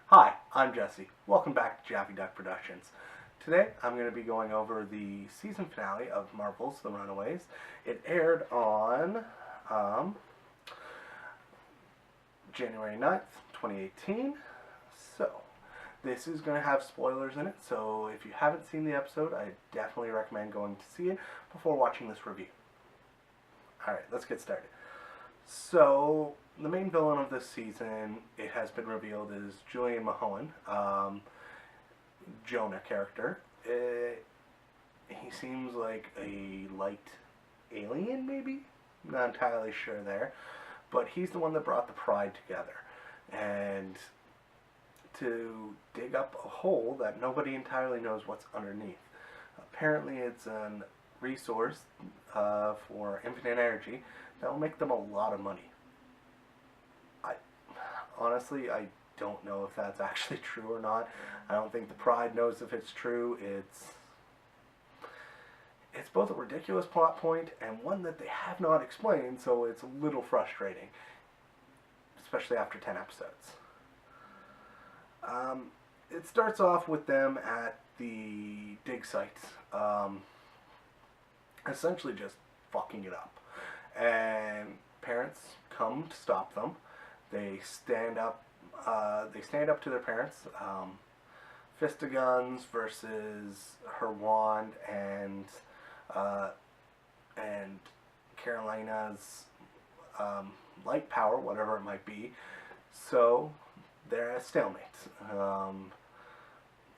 Hi, I'm Jesse. Welcome back to JaffyDuck Productions. Today I'm going to be going over the season finale of Marvel's The Runaways. It aired on January 9th, 2018. So, this is going to have spoilers in it, so if you haven't seen the episode, I definitely recommend going to see it before watching this review. Alright, let's get started. So, the main villain of this season, it has been revealed, is Julian Mahoan, Jonah character. He seems like a light alien, maybe? Not entirely sure there. But he's the one that brought the Pride together. And to dig up a hole that nobody entirely knows what's underneath. Apparently it's a resource for infinite energy that will make them a lot of money. Honestly, I don't know if that's actually true or not. I don't think the Pride knows if it's true. It's both a ridiculous plot point and one that they have not explained, so it's a little frustrating, especially after 10 episodes. It starts off with them at the dig site, essentially just fucking it up. And parents come to stop them. They stand up to their parents. Fistaguns versus her wand and Karolina's light power, whatever it might be. So they're at a stalemate.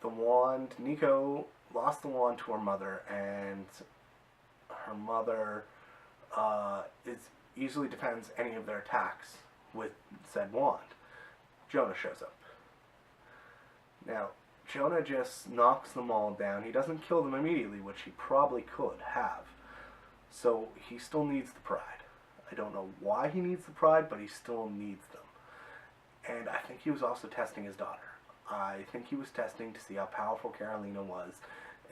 The wand, Nico lost the wand to her mother, and her mother easily defends any of their attacks with said wand. Jonah shows up. Now, Jonah just knocks them all down. He doesn't kill them immediately, which he probably could have. So he still needs the Pride. I don't know why he needs the Pride, but he still needs them. And I think he was also testing his daughter. I think he was testing to see how powerful Karolina was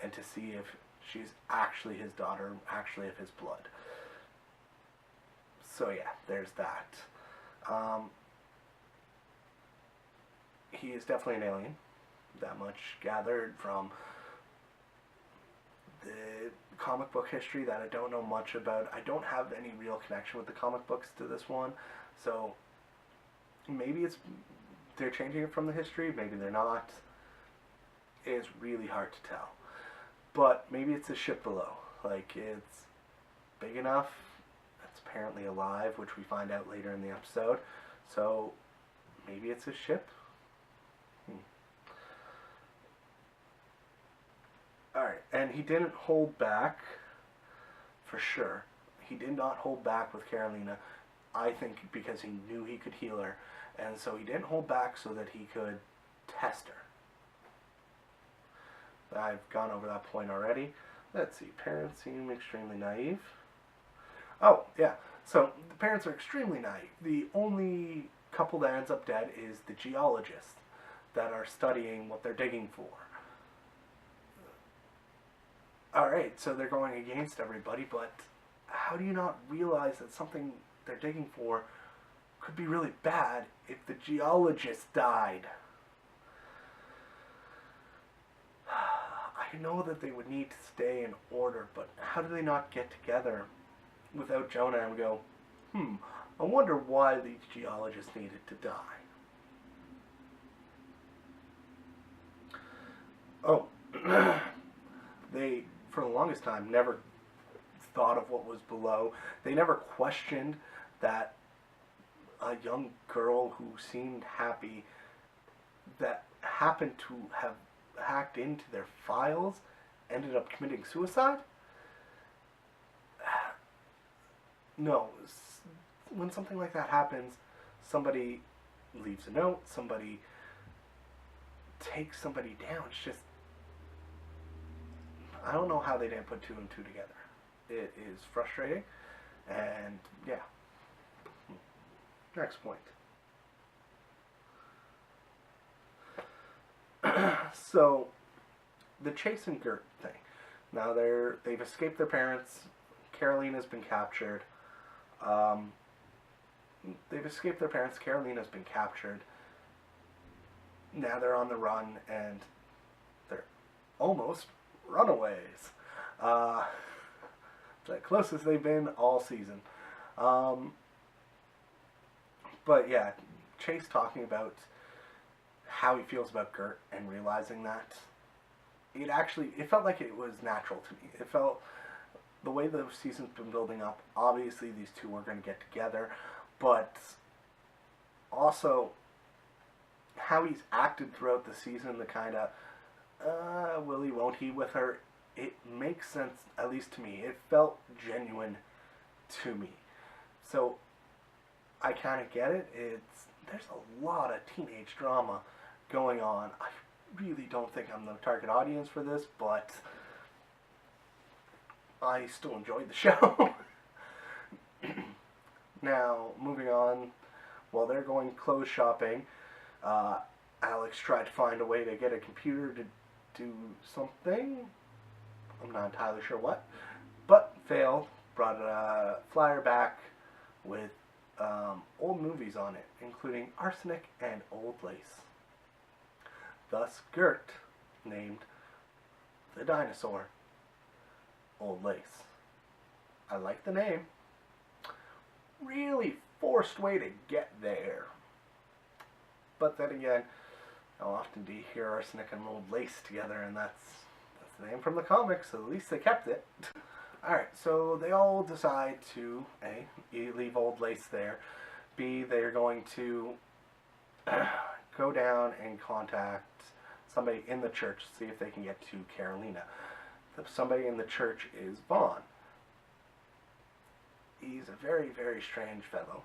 and to see if she's actually his daughter, actually of his blood. So yeah, there's that. He is definitely an alien. That much gathered from the comic book history that I don't know much about. I don't have any real connection with the comic books to this one, so maybe they're changing it from the history, maybe they're not. It's really hard to tell. But maybe it's a ship below. Like, it's big enough. It's apparently alive, which we find out later in the episode. So maybe it's a ship. Alright, and he didn't hold back, for sure. He did not hold back with Karolina, I think because he knew he could heal her. And so he didn't hold back so that he could test her. I've gone over that point already. Let's see, parents seem extremely naive. Oh, yeah, so the parents are extremely naive. The only couple that ends up dead is the geologists that are studying what they're digging for. Alright, so they're going against everybody, but how do you not realize that something they're digging for could be really bad if the geologist died? I know that they would need to stay in order, but how do they not get together without Jonah and go, I wonder why these geologists needed to die? Oh, they, for the longest time, never thought of what was below. They never questioned that a young girl who seemed happy that happened to have hacked into their files ended up committing suicide? No. When something like that happens, somebody leaves a note, somebody takes somebody down. It's just, I don't know how they didn't put two and two together. It is frustrating, and yeah. Next point. So, the Chase and Gert thing. Now they've escaped their parents. Karolina's been captured. They've escaped their parents. Karolina's been captured. now they're on the run, and they're almost runaways. The closest they've been all season. But yeah, Chase talking about how he feels about Gert and realizing that it felt like it was natural to me. It felt the way the season's been building up. Obviously, these two were going to get together, but also how he's acted throughout the season, the kind of will he, won't he with her. It makes sense, at least to me. It felt genuine to me. So I kind of get it. There's a lot of teenage drama going on. I really don't think I'm the target audience for this, but I still enjoyed the show. Now, moving on, while they're going clothes shopping, Alex tried to find a way to get a computer to do something. I'm not entirely sure what, but failed. Brought a flyer back with old movies on it, including Arsenic and Old Lace. Thus, Gert named the dinosaur Old Lace. I like the name. Really forced way to get there. But then again, how often do you hear Arsenic and Old Lace together, and that's the name from the comics, so at least they kept it. Alright, so they all decide to, A, leave Old Lace there, B, they're going to go down and contact somebody in the church to see if they can get to Karolina. Somebody in the church is Vaughn. He's a very, very strange fellow.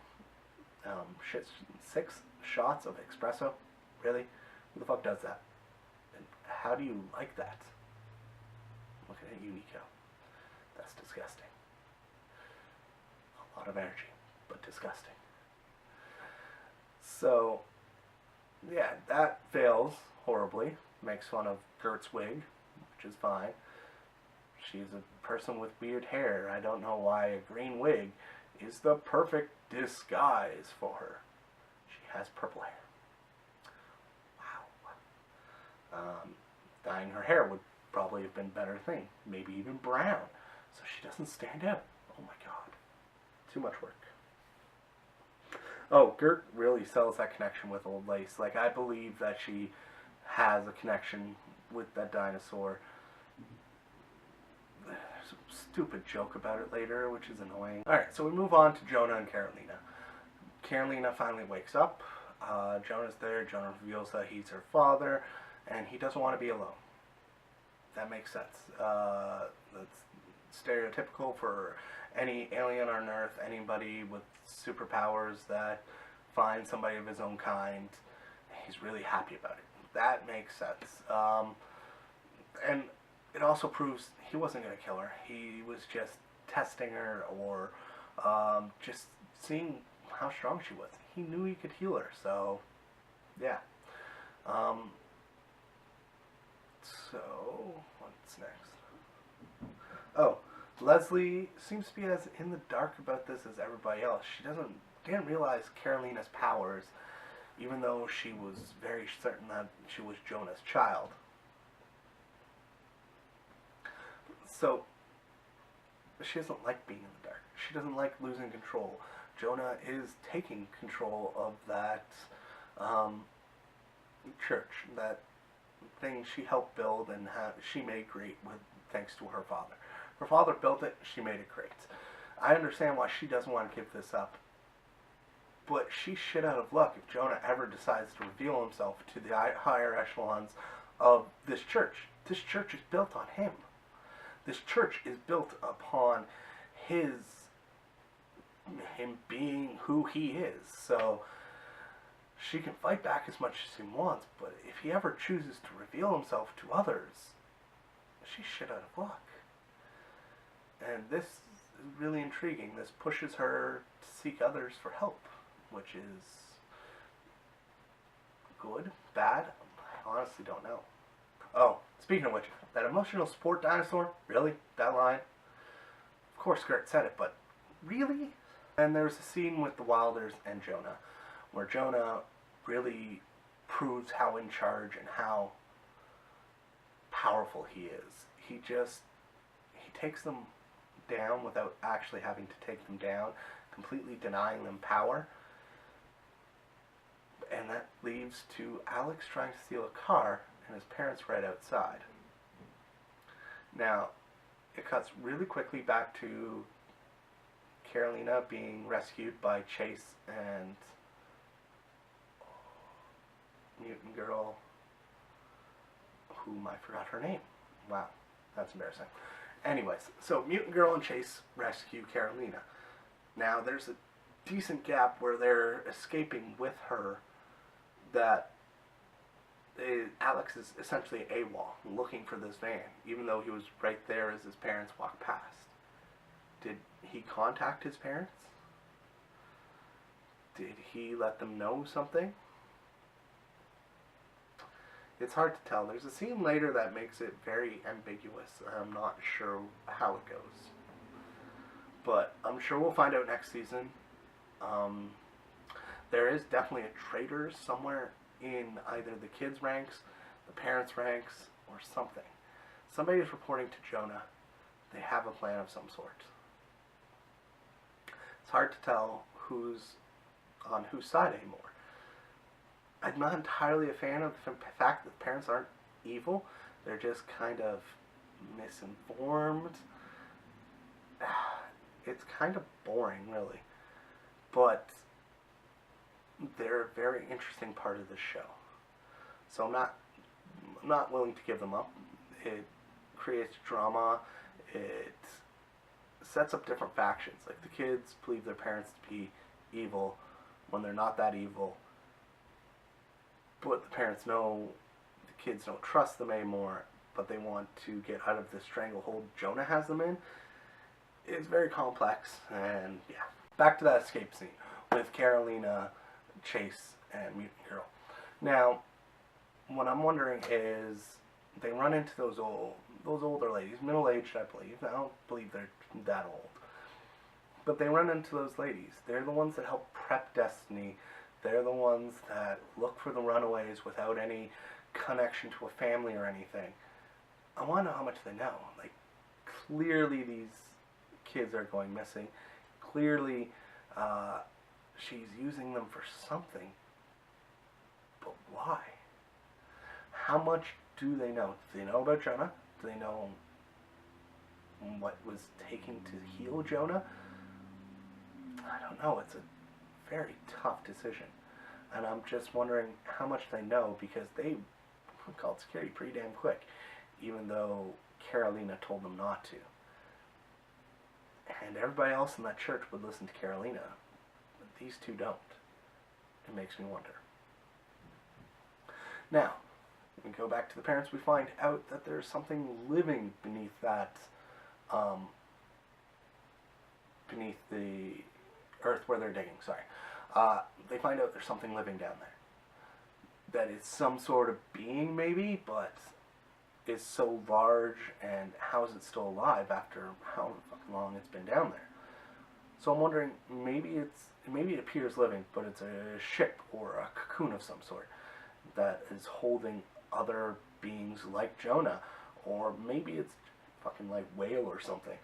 6 shots of espresso? Really? Who the fuck does that? And how do you like that? Looking at you, Nico. That's disgusting. A lot of energy, but disgusting. So, yeah, that fails horribly. Makes fun of Gert's wig, which is fine. She's a person with weird hair. I don't know why a green wig is the perfect disguise for her. She has purple hair. Wow. Dyeing her hair would probably have been a better thing. Maybe even brown. So she doesn't stand out. Oh my god. Too much work. Oh, Gert really sells that connection with Old Lace. Like, I believe that she has a connection with that dinosaur. There's a stupid joke about it later, which is annoying. Alright, so we move on to Jonah and Karolina. Karolina finally wakes up. Jonah's there. Jonah reveals that he's her father, and he doesn't want to be alone. That makes sense. That's stereotypical for any alien on Earth, anybody with superpowers that finds somebody of his own kind. He's really happy about it. That makes sense. And it also proves he wasn't going to kill her. He was just testing her, or just seeing how strong she was. He knew he could heal her, so yeah. So, what's next? Oh, Leslie seems to be as in the dark about this as everybody else. She didn't realize Karolina's powers, even though she was very certain that she was Jonah's child. So, she doesn't like being in the dark. She doesn't like losing control. Jonah is taking control of that church, that thing she helped build and she made great thanks to her father. Her father built it, she made it great. I understand why she doesn't want to give this up, but she's shit out of luck if Jonah ever decides to reveal himself to the higher echelons of this church. This church is built on him. This church is built upon him being who he is. So she can fight back as much as he wants, but if he ever chooses to reveal himself to others, she's shit out of luck. And this is really intriguing. This pushes her to seek others for help, which is good, bad, I honestly don't know. Oh, speaking of which, that emotional support dinosaur, really? That line? Of course Gert said it, but really? And there's a scene with the Wilders and Jonah, where Jonah really proves how in charge and how powerful he is. He takes them down without actually having to take them down, completely denying them power. And that leads to Alex trying to steal a car and his parents right outside. Now, it cuts really quickly back to Karolina being rescued by Chase and mutant girl, whom I forgot her name. Wow, that's embarrassing. Anyways, so mutant girl and Chase rescue Karolina. Now, there's a decent gap where they're escaping with her that Alex is essentially AWOL, looking for this van, even though he was right there as his parents walked past. Did he contact his parents? Did he let them know something? It's hard to tell. There's a scene later that makes it very ambiguous. I'm not sure how it goes. But I'm sure we'll find out next season. There is definitely a traitor somewhere in either the kids' ranks, the parents' ranks, or something. Somebody is reporting to Jonah. They have a plan of some sort. It's hard to tell who's on whose side anymore. I'm not entirely a fan of the fact that parents aren't evil. They're just kind of misinformed. It's kind of boring, really. But they're a very interesting part of this show. So I'm not willing to give them up. It creates drama. It sets up different factions. Like, the kids believe their parents to be evil when they're not that evil. But the parents know the kids don't trust them anymore, but they want to get out of the stranglehold Jonah has them in. It's very complex, and yeah. Back to that escape scene with Karolina, Chase, and Mutant Girl. Now, what I'm wondering is, they run into those older ladies, middle-aged, I believe. I don't believe they're that old. But they run into those ladies. They're the ones that help prep Destiny. They're the ones that look for the runaways without any connection to a family or anything. I want to know how much they know. Like, clearly these kids are going missing. Clearly, she's using them for something. But why? How much do they know? Do they know about Jonah? Do they know what was taken to heal Jonah? I don't know. It's a very tough decision. And I'm just wondering how much they know, because they called security pretty damn quick, even though Karolina told them not to. And everybody else in that church would listen to Karolina, but these two don't. It makes me wonder. Now, we go back to the parents. We find out that there's something living beneath that, beneath the earth where they're digging, sorry. They find out there's something living down there. That is some sort of being, maybe, but is so large, and how is it still alive after how long it's been down there? So I'm wondering, maybe it appears living, but it's a ship or a cocoon of some sort that is holding other beings like Jonah, or maybe it's fucking like whale or something.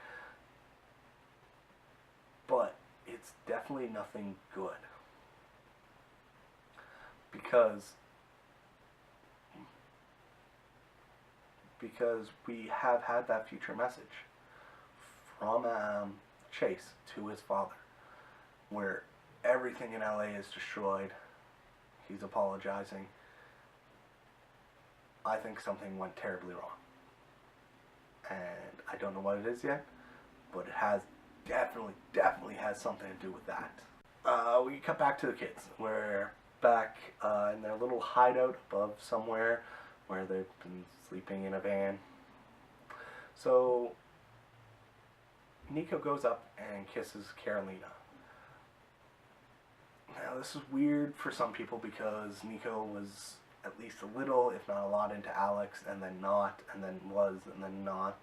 But it's definitely nothing good, because we have had that future message from Chase to his father, where everything in LA is destroyed. He's apologizing. I think something went terribly wrong, and I don't know what it is yet, but it has definitely has something to do with that. We cut back to the kids. We're back in their little hideout above somewhere where they've been sleeping in a van. So Nico goes up and kisses Karolina. Now, this is weird for some people, because Nico was at least a little, if not a lot, into Alex, and then not, and then was, and then not.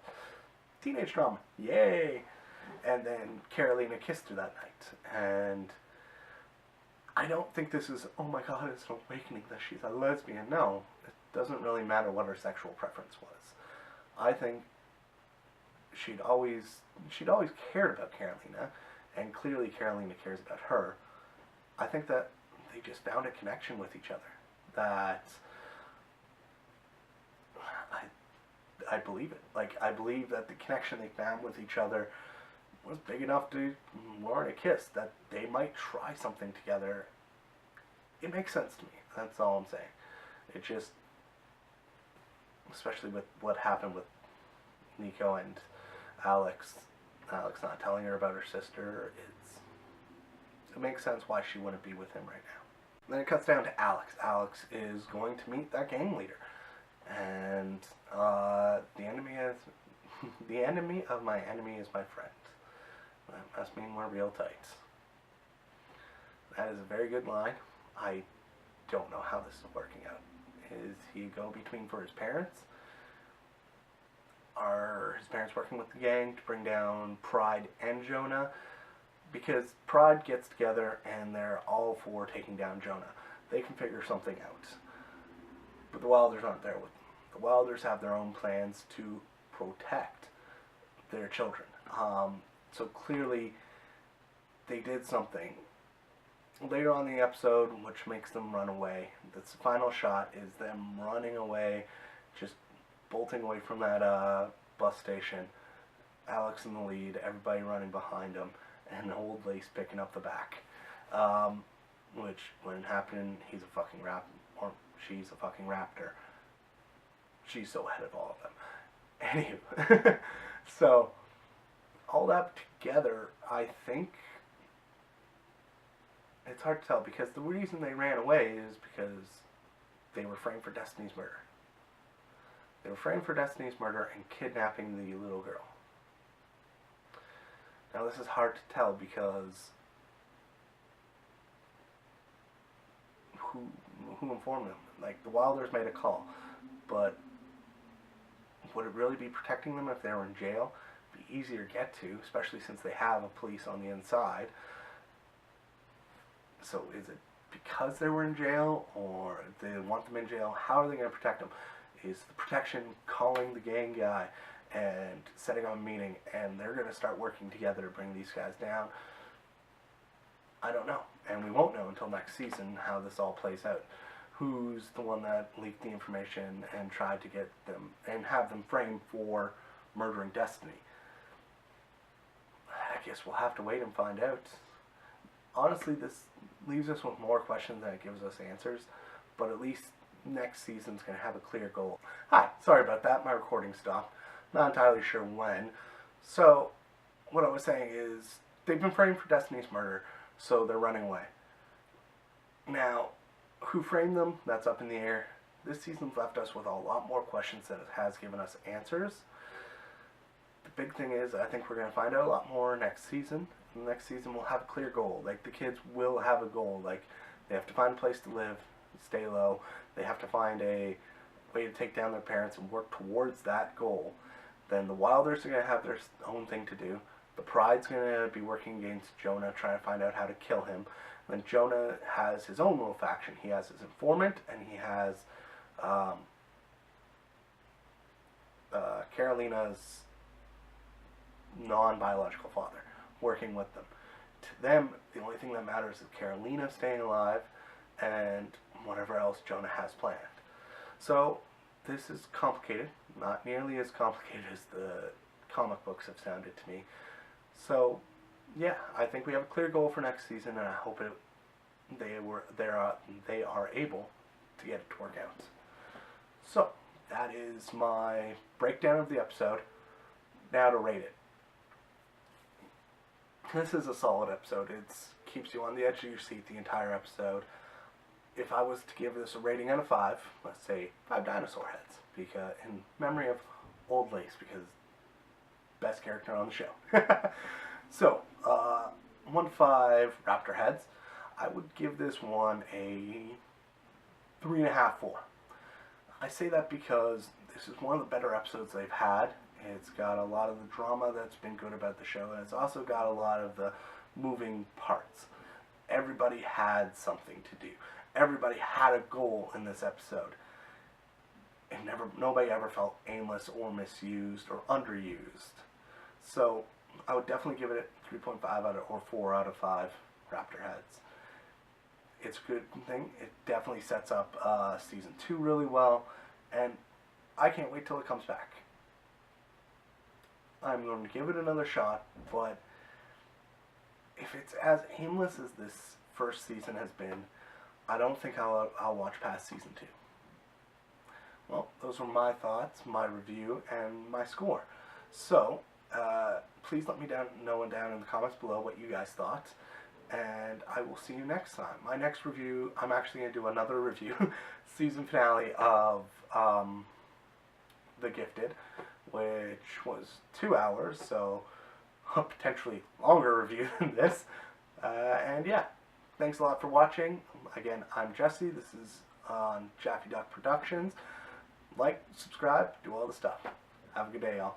Teenage drama, yay! And then Karolina kissed her that night, and I don't think this is, oh my god, it's an awakening that she's a lesbian. No, it doesn't really matter what her sexual preference was. I think she'd always cared about Karolina, and clearly Karolina cares about her. I think that they just found a connection with each other. That I believe it. Like, I believe that the connection they found with each other was big enough to warrant a kiss, that they might try something together. It makes sense to me. That's all I'm saying. It just, especially with what happened with Nico and Alex not telling her about her sister, it makes sense why she wouldn't be with him right now. Then it cuts down to Alex. Alex is going to meet that gang leader. And the enemy of my enemy is my friend. That must mean we're real tight. That is a very good line. I don't know how this is working out. Is he a go-between for his parents? Are his parents working with the gang to bring down Pride and Jonah? Because Pride gets together and they're all for taking down Jonah. They can figure something out. But the Wilders aren't there with them. The Wilders have their own plans to protect their children. So clearly they did something. Later on in the episode, which makes them run away. The final shot is them running away, just bolting away from that bus station. Alex in the lead, everybody running behind him, and Old Lace picking up the back. Which, when happening, he's a fucking or she's a fucking raptor. She's so ahead of all of them. Anywho, so all that together, I think it's hard to tell, because the reason they ran away is because they were framed for Destiny's murder. They were framed for Destiny's murder and kidnapping the little girl. Now this is hard to tell because who informed them? Like, the Wilders made a call, but would it really be protecting them if they were in jail? It'd be easier to get to, especially since they have a police on the inside. So is it because they were in jail, or they want them in jail? How are they going to protect them? Is the protection calling the gang guy and setting up a meeting, and they're going to start working together to bring these guys down? I don't know, and we won't know until next season how this all plays out. Who's the one that leaked the information and tried to get them and have them framed for murdering Destiny? I guess we'll have to wait and find out. Honestly, this leaves us with more questions than it gives us answers, but at least next season's going to have a clear goal. Hi, sorry about that, my recording stopped. Not entirely sure when. So, what I was saying is, they've been framed for Destiny's murder, so they're running away. Now, who framed them? That's up in the air. This season's left us with a lot more questions than it has given us answers. The big thing is, I think we're going to find out a lot more next season. And next season we'll have a clear goal. Like, the kids will have a goal. Like, they have to find a place to live, stay low. They have to find a way to take down their parents and work towards that goal. Then the Wilders are going to have their own thing to do. The Pride's going to be working against Jonah, trying to find out how to kill him. And then Jonah has his own little faction. He has his informant, and he has Karolina's non-biological father working with them. To them, the only thing that matters is Karolina staying alive and whatever else Jonah has planned. So this is complicated, not nearly as complicated as the comic books have sounded to me. So yeah, I think we have a clear goal for next season, and I hope they are able to get it to work out. So that is my breakdown of the episode. Now to rate it. This is a solid episode. It keeps you on the edge of your seat the entire episode. If I was to give this a rating out of 5, let's say 5 dinosaur heads, because in memory of Old Lace, because best character on the show. So, 1 to 5 raptor heads. I would give this one a 3.5, 4. I say that because this is one of the better episodes they've had. It's got a lot of the drama that's been good about the show, and it's also got a lot of the moving parts. Everybody had something to do. Everybody had a goal in this episode. And nobody ever felt aimless or misused or underused. So I would definitely give it a 3.5 out of, or 4 out of 5 Raptor heads. It's a good thing. It definitely sets up season 2 really well, and I can't wait till it comes back. I'm going to give it another shot, but if it's as aimless as this first season has been, I don't think I'll watch past season 2. Well, those were my thoughts, my review, and my score. So, please let me know down in the comments below what you guys thought, and I will see you next time. My next review, I'm actually going to do another review, season finale of The Gifted, which was 2 hours, so a potentially longer review than this. And yeah, thanks a lot for watching. Again, I'm Jesse. This is on JaffyDuck Productions. Like, subscribe, do all the stuff. Have a good day, y'all.